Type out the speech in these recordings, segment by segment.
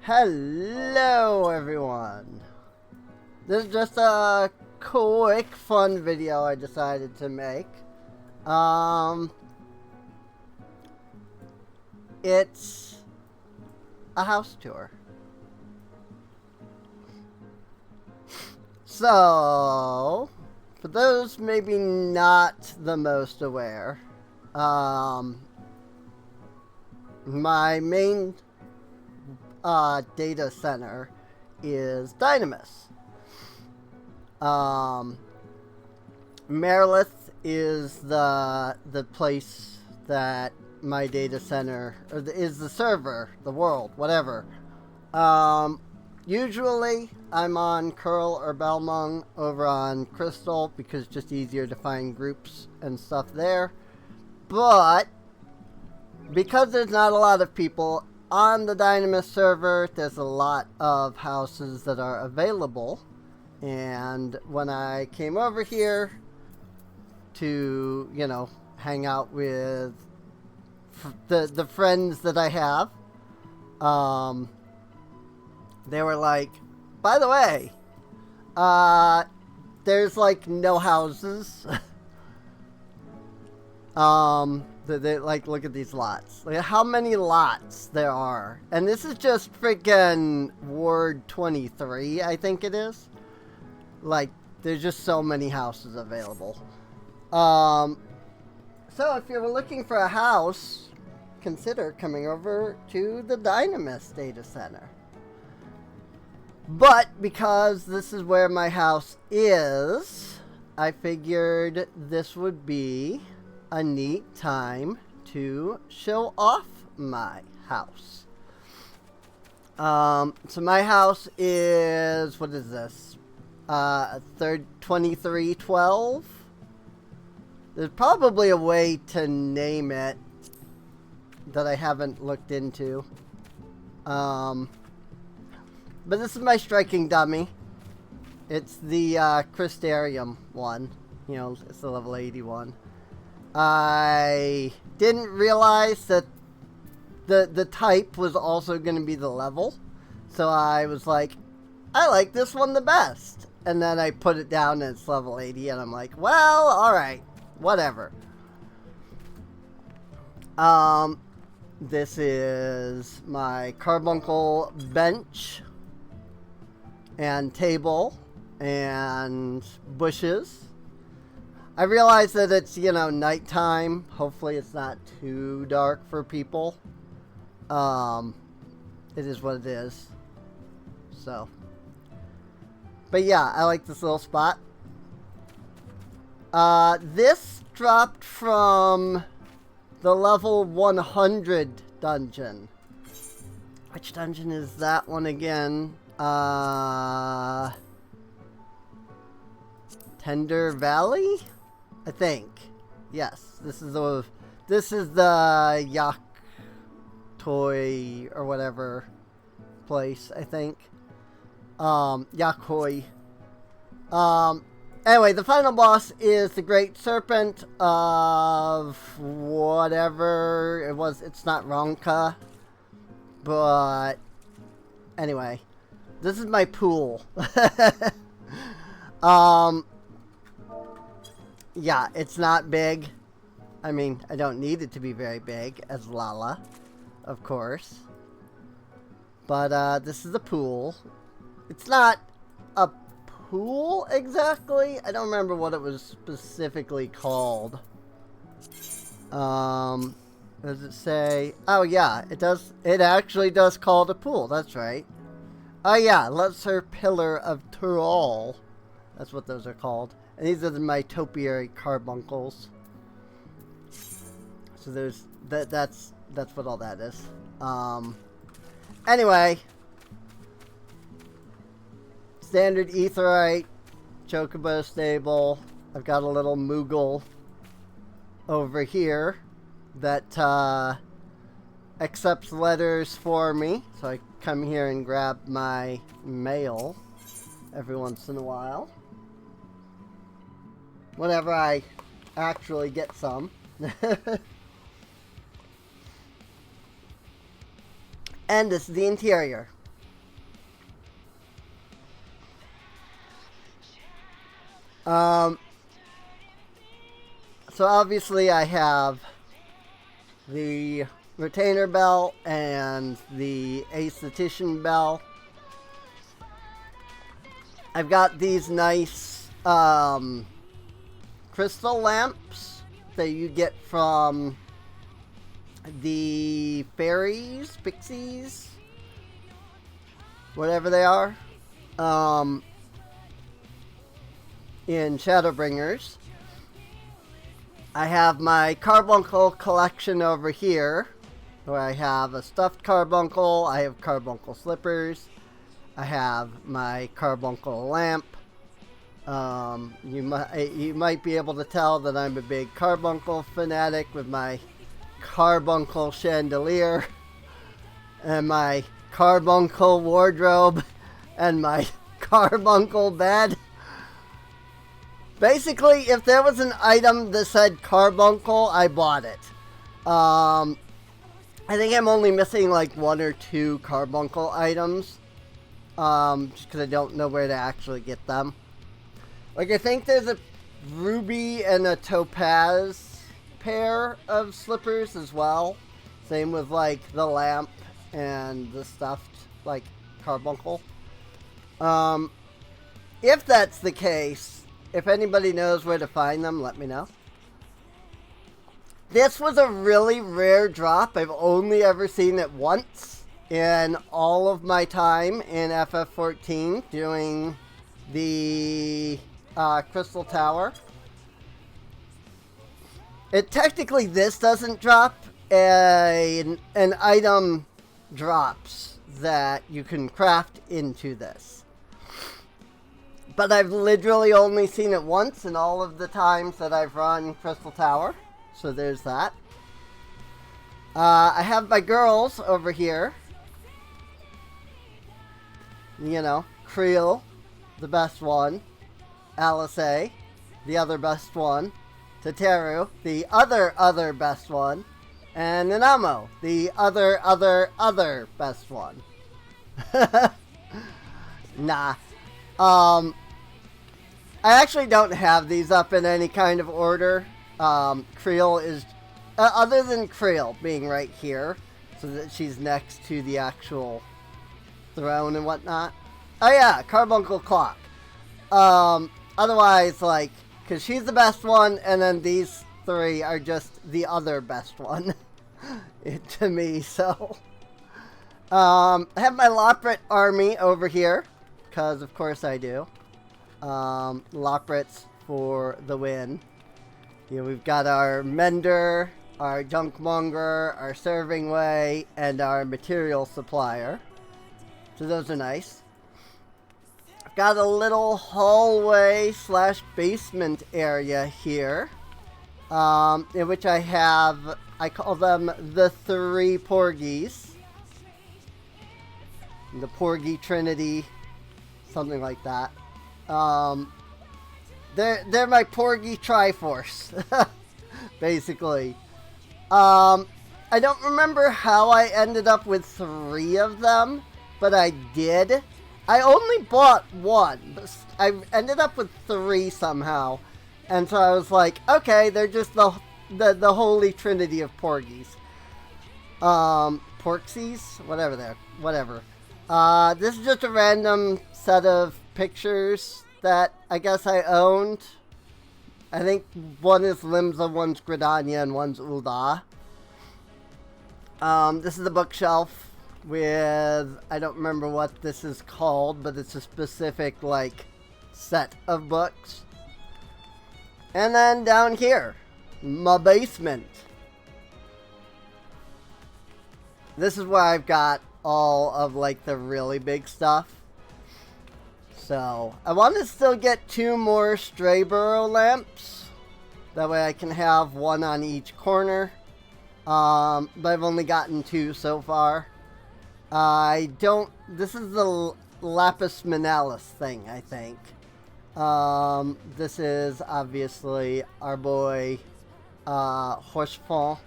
Hello everyone! This is just a quick fun video I decided to make. It's a house tour. So, for those maybe not the most aware, my main data center is Dynamis. Marilith is the place that my data center, or is the server, the world, whatever. Usually I'm on Curl or Belmung over on Crystal because it's just easier to find groups and stuff there. But because there's not a lot of people on the Dynamis server, there's a lot of houses that are available. And when I came over here to, you know, hang out with the friends that I have, they were like, by the way, there's like no houses. They like, look at these lots. Like, how many lots there are. And this is just freaking Ward 23, I think it is. Like, there's just so many houses available. So if you're looking for a house, consider coming over to the Dynamis data center. But because this is where my house is, I figured this would be a neat time to show off my house. So my house is, what is this? 2312. There's probably a way to name it that I haven't looked into. But this is my striking dummy. It's the Crystarium one. You know, it's the level 81. I didn't realize that the type was also going to be the level. So I was like, I like this one the best. And then I put it down and it's level 80 and I'm like, well, alright, whatever. This is my carbuncle bench and table and bushes. I realize that it's, you know, nighttime. Hopefully it's not too dark for people. It is what it is. So. But yeah, I like this little spot. This dropped from the level 100 dungeon. Which dungeon is that one again? Tender Valley? I think. Yes, this is the Yak Toy or whatever place, I think. Yakhoi. Anyway, the final boss is the Great Serpent of whatever it was. It's not Ronka, but anyway, this is my pool. Yeah, it's not big. I mean, I don't need it to be very big as Lala, of course. But this is the pool. It's not a pool exactly. I don't remember what it was specifically called. Does it say? Oh yeah, it does. It actually does call it a pool. That's right. Oh yeah, Lesser Pillar of Tural. That's what those are called. And these are my topiary carbuncles. So there's that's what all that is. Anyway. Standard Aetheryte, Chocobo stable. I've got a little Moogle over here that accepts letters for me. So I come here and grab my mail every once in a while. Whenever I actually get some. And this is the interior. So obviously I have the retainer bell and the aesthetician bell. I've got these nice crystal lamps that you get from the fairies, pixies, whatever they are, in Shadowbringers. I have my carbuncle collection over here, where I have a stuffed carbuncle, I have carbuncle slippers, I have my carbuncle lamp. You might be able to tell that I'm a big carbuncle fanatic with my carbuncle chandelier and my carbuncle wardrobe and my carbuncle bed. Basically, if there was an item that said carbuncle, I bought it. I think I'm only missing like 1 or 2 carbuncle items. Just because I don't know where to actually get them. Like, I think there's a ruby and a topaz pair of slippers as well. Same with, like, the lamp and the stuffed, like, carbuncle. If that's the case, if anybody knows where to find them, let me know. This was a really rare drop. I've only ever seen it once in all of my time in FF14 doing the Crystal Tower. Technically, this doesn't drop. An item drops that you can craft into this. But I've literally only seen it once in all of the times that I've run Crystal Tower. So there's that. I have my girls over here. You know, Creel, the best one. Alice, the other best one. Teteru, the other best one. And Nanamo, the other best one. Nah. I actually don't have these up in any kind of order. Creel is, other than Creel being right here, so that she's next to the actual throne and whatnot. Oh yeah, Carbuncle Clock. Otherwise, like, because she's the best one, and then these 3 are just the other best one to me, so. I have my Loprit army over here, because of course I do. Loprits for the win. You know, we've got our Mender, our Junkmonger, our Serving Way, and our Material Supplier. So those are nice. I've got a little hallway / basement area here. In which I have, I call them the 3 Porgies. The Porgy Trinity, something like that. They're my Porgy Triforce, basically. I don't remember how I ended up with 3 of them, but I did. I only bought 1, but I ended up with 3 somehow. And so I was like, okay, they're just the holy trinity of porgies. Porksies? Whatever. This is just a random set of pictures that I guess I owned. I think one is Limsa, one's Gridania, and one's Ulda. This is a bookshelf with, I don't remember what this is called, but it's a specific, like, set of books. And then down here, my basement. This is where I've got all of, like, the really big stuff. So, I want to still get 2 more Stray Burrow lamps. That way I can have 1 on each corner. But I've only gotten 2 so far. This is the Lapis Manalis thing, I think. This is obviously our boy, Horsefond,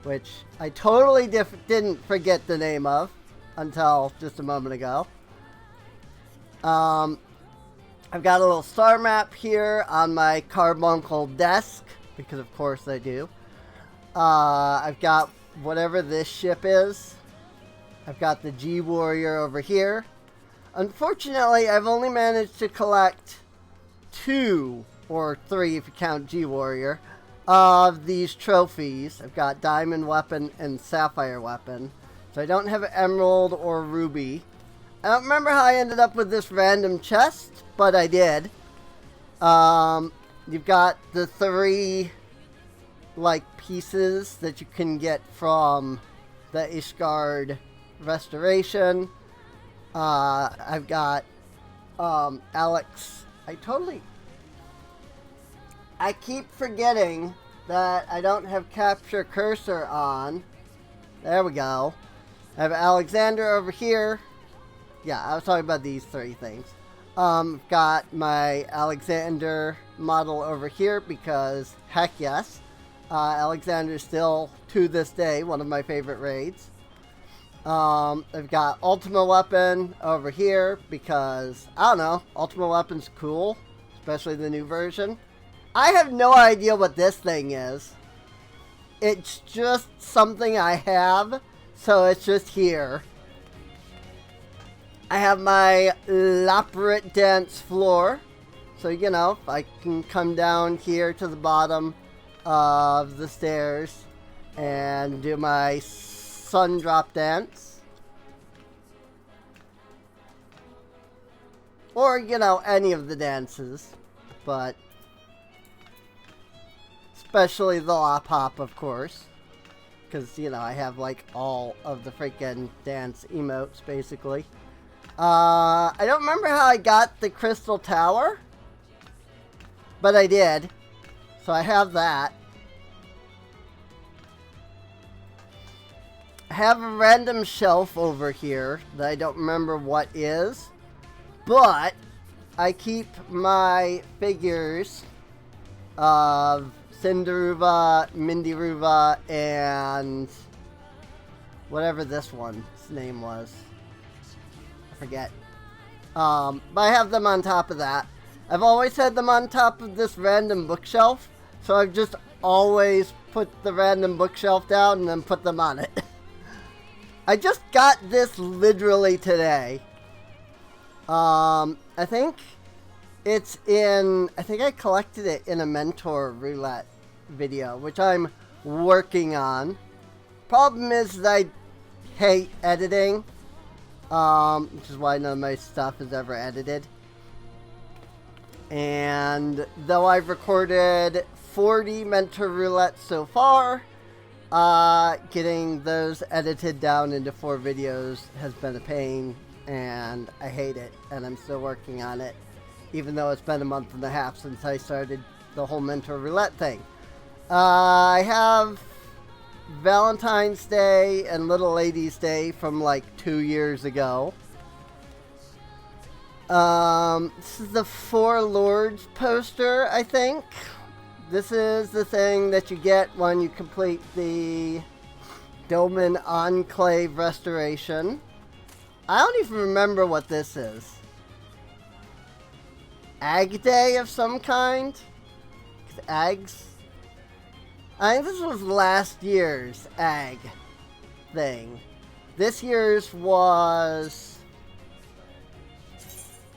which I totally didn't forget the name of until just a moment ago. I've got a little star map here on my carbuncle desk, because of course I do. I've got whatever this ship is. I've got the G Warrior over here. Unfortunately, I've only managed to collect 2 or 3 if you count G Warrior of these trophies. I've got Diamond Weapon and Sapphire Weapon. So I don't have Emerald or Ruby. I don't remember how I ended up with this random chest, but I did. You've got the 3 like pieces that you can get from the Ishgard restoration. I've got Alex. I keep forgetting that I don't have capture cursor on. There we go. I have Alexander over here. Yeah, I was talking about these 3 things. Got my Alexander model over here because heck yes. Alexander is still, to this day, one of my favorite raids. I've got Ultima Weapon over here because, I don't know, Ultima Weapon's cool, especially the new version. I have no idea what this thing is. It's just something I have, so it's just here. I have my Labyrinth Dance floor, so you know, I can come down here to the bottom of the stairs and do my sun drop dance, or you know, any of the dances, but especially the lop hop, of course, because you know I have like all of the freaking dance emotes basically. I don't remember how I got the crystal tower, but I did. So I have that. I have a random shelf over here that I don't remember what is, but I keep my figures of Cinderuva, Mindiruva, and whatever this one's name was. I forget. But I have them on top of that. I've always had them on top of this random bookshelf. So I've just always put the random bookshelf down and then put them on it. I just got this literally today. I think it's in... I think I collected it in a Mentor Roulette video, which I'm working on. Problem is that I hate editing. Which is why none of my stuff is ever edited. And though I've recorded 40 Mentor Roulettes so far, getting those edited down into 4 videos has been a pain, and I hate it, and I'm still working on it, even though it's been a month and a half since I started the whole Mentor Roulette thing. I have Valentine's Day and Little Ladies Day from like 2 years ago. This is the Four Lords poster, I think. This is the thing that you get when you complete the Doman Enclave restoration. I don't even remember what this is. Ag Day of some kind? Ags? I think this was last year's Ag thing. This year's was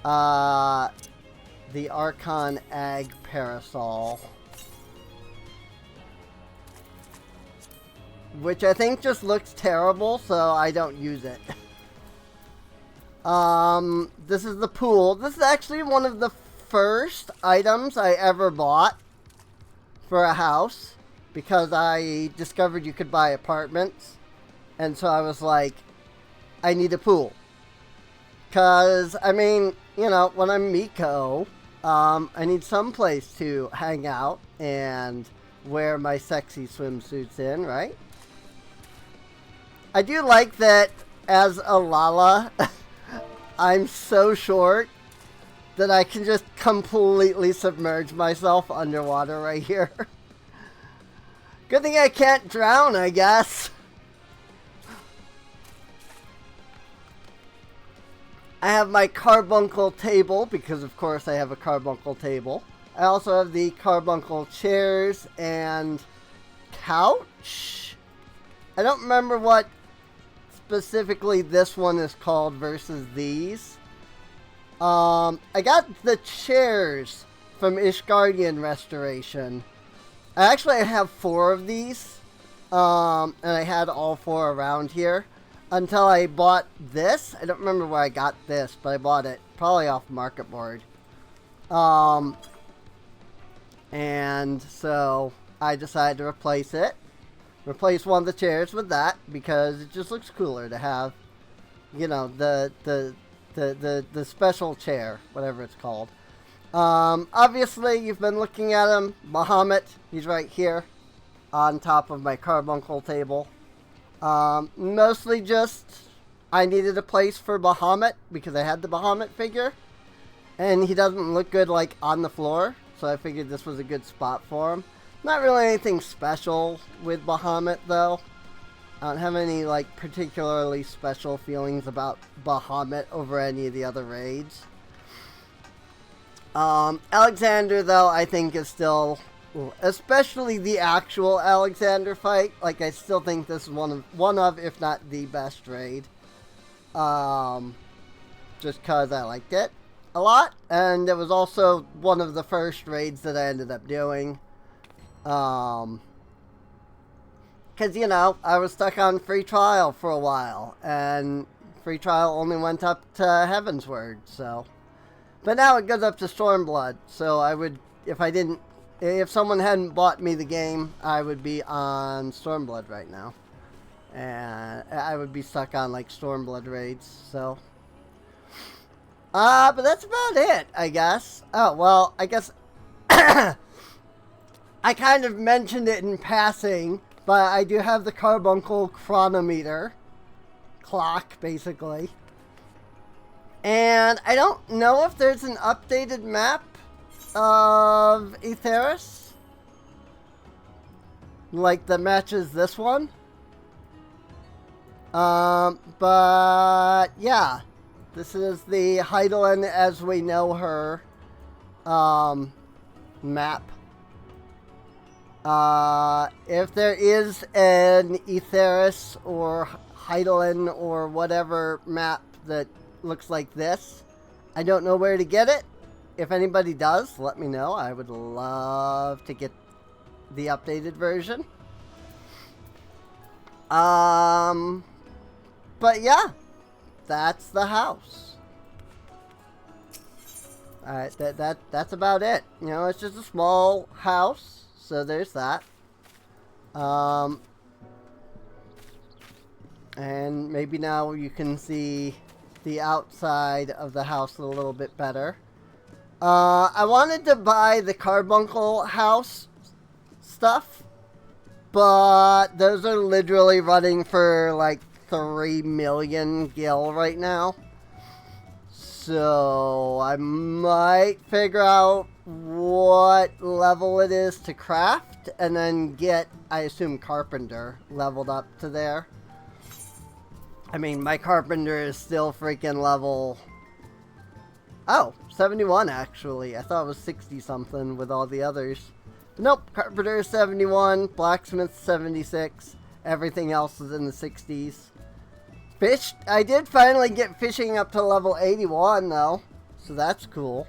the Archon Ag Parasol, which I think just looks terrible, so I don't use it. This is the pool. This is actually one of the first items I ever bought for a house, because I discovered you could buy apartments, and so I was like, I need a pool. Because, I mean, you know, when I'm Miko, I need some place to hang out and wear my sexy swimsuits in, right? I do like that as a Lala, I'm so short that I can just completely submerge myself underwater right here. Good thing I can't drown, I guess. I have my carbuncle table, because of course I have a carbuncle table. I also have the carbuncle chairs and couch. I don't remember what specifically this one is called versus these. I got the chairs from Ishgardian Restoration. I have 4 of these. And I had all 4 around here. Until I bought this. I don't remember where I got this, but I bought it probably off Market Board. And so I decided to replace it. Replace one of the chairs with that because it just looks cooler to have, you know, the special chair, whatever it's called. Obviously, you've been looking at him. Bahamut, he's right here on top of my carbuncle table. Mostly just I needed a place for Bahamut because I had the Bahamut figure. And he doesn't look good, like, on the floor. So I figured this was a good spot for him. Not really anything special with Bahamut, though. I don't have any, like, particularly special feelings about Bahamut over any of the other raids. Alexander, though, I think is still, especially the actual Alexander fight, like, I still think this is one of, if not the best raid. Just because I liked it a lot, and it was also one of the first raids that I ended up doing. Because, you know, I was stuck on free trial for a while, and free trial only went up to Heavensward, so. But now it goes up to Stormblood, so I would, if someone hadn't bought me the game, I would be on Stormblood right now. And I would be stuck on, like, Stormblood raids, so. But that's about it, I guess. Oh, well, I guess I kind of mentioned it in passing, but I do have the carbuncle chronometer clock, basically. And I don't know if there's an updated map of Aetheris, like that matches this one. But yeah, this is the Heidelin as we know her map. If there is an Aetheris or Heidelin or whatever map that looks like this, I don't know where to get it. If anybody does, let me know. I would love to get the updated version. But yeah, that's the house. Alright, that's about it. You know, it's just a small house, so there's that. And maybe now you can see the outside of the house a little bit better. I wanted to buy the carbuncle house stuff, but those are literally running for like 3 million gil right now. So I might figure out what level it is to craft and then get, I assume, Carpenter leveled up to there. I mean, my Carpenter is still freaking level... Oh, 71 actually. I thought it was 60 something with all the others. Nope, Carpenter is 71, Blacksmith 76, everything else is in the 60s. Fish, I did finally get fishing up to level 81 though, so that's cool.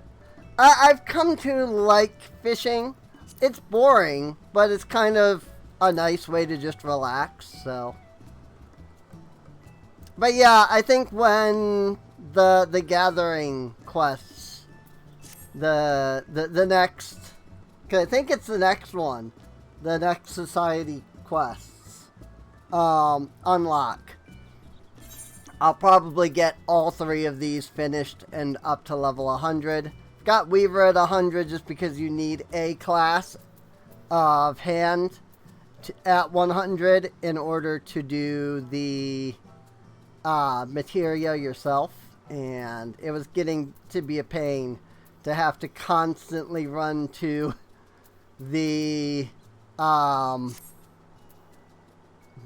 I've come to like fishing. It's boring, but it's kind of a nice way to just relax, so. But yeah, I think when the gathering quests, the next, cause I think it's the next one, the next society quests, unlock. I'll probably get all 3 of these finished and up to level 100. Got Weaver at 100 just because you need a class of hand at 100 in order to do the materia yourself. And it was getting to be a pain to have to constantly run to the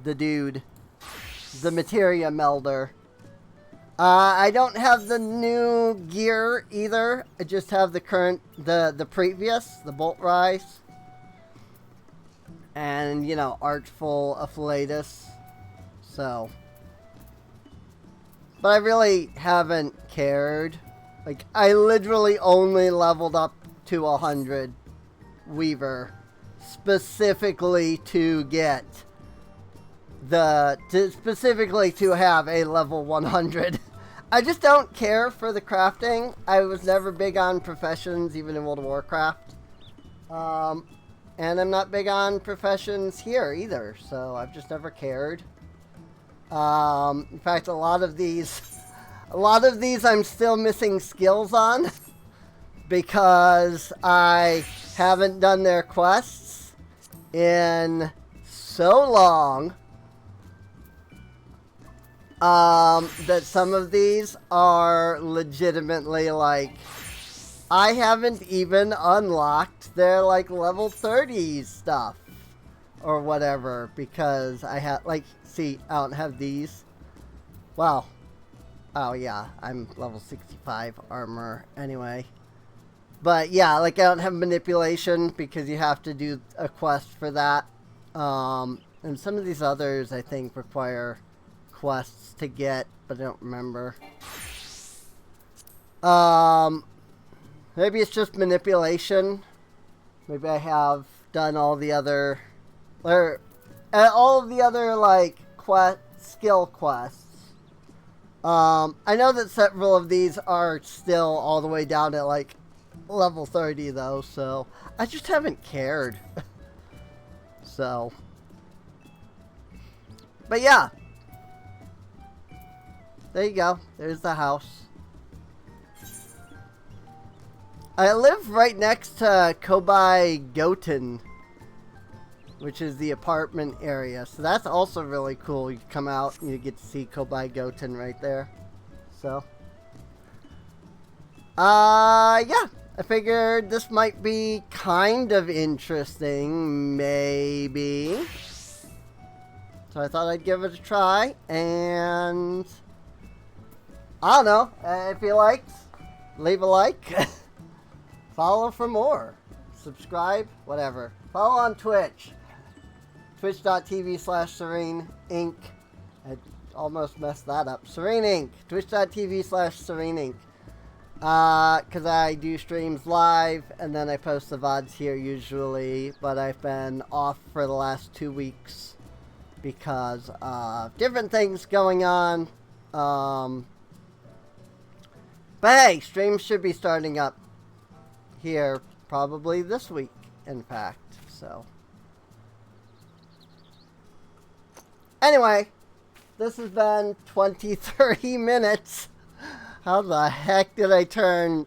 dude, the materia melder. I don't have the new gear either. I just have the current, the previous, the bolt rise. And, you know, archful afflatus. So. But I really haven't cared. Like, I literally only leveled up to 100 Weaver. Specifically to get specifically to have a level 100. I just don't care for the crafting. I was never big on professions, even in World of Warcraft. And I'm not big on professions here either, so I've just never cared. In fact, a lot of these I'm still missing skills on because I haven't done their quests in so long. That some of these are legitimately like, I haven't even unlocked their like level 30 stuff or whatever because I have like, see, I don't have these. Wow. Oh yeah, I'm level 65 armor anyway. But yeah, like I don't have manipulation because you have to do a quest for that. And some of these others I think require quests to get, but I don't remember. Maybe it's just manipulation. Maybe I have done all the other, or all of the other like skill quests. I know that several of these are still all the way down at like level 30 though, so I just haven't cared. So, but yeah. There you go. There's the house. I live right next to Kobai Goten, which is the apartment area. So that's also really cool. You come out and you get to see Kobai Goten right there. So, yeah. I figured this might be kind of interesting, maybe. So I thought I'd give it a try, and I don't know, if you liked, leave a like, follow for more, subscribe, whatever. Follow on Twitch, twitch.tv/SereneInc. I almost messed that up. Serene Inc. Twitch.tv/Serene Inc. Because I do streams live, and then I post the VODs here usually, but I've been off for the last 2 weeks because of different things going on. But hey, streams should be starting up here probably this week, in fact, so. Anyway, this has been 20-30 minutes. How the heck did I turn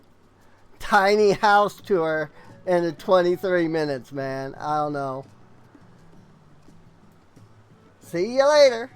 tiny house tour into 23 minutes, man? I don't know. See you later.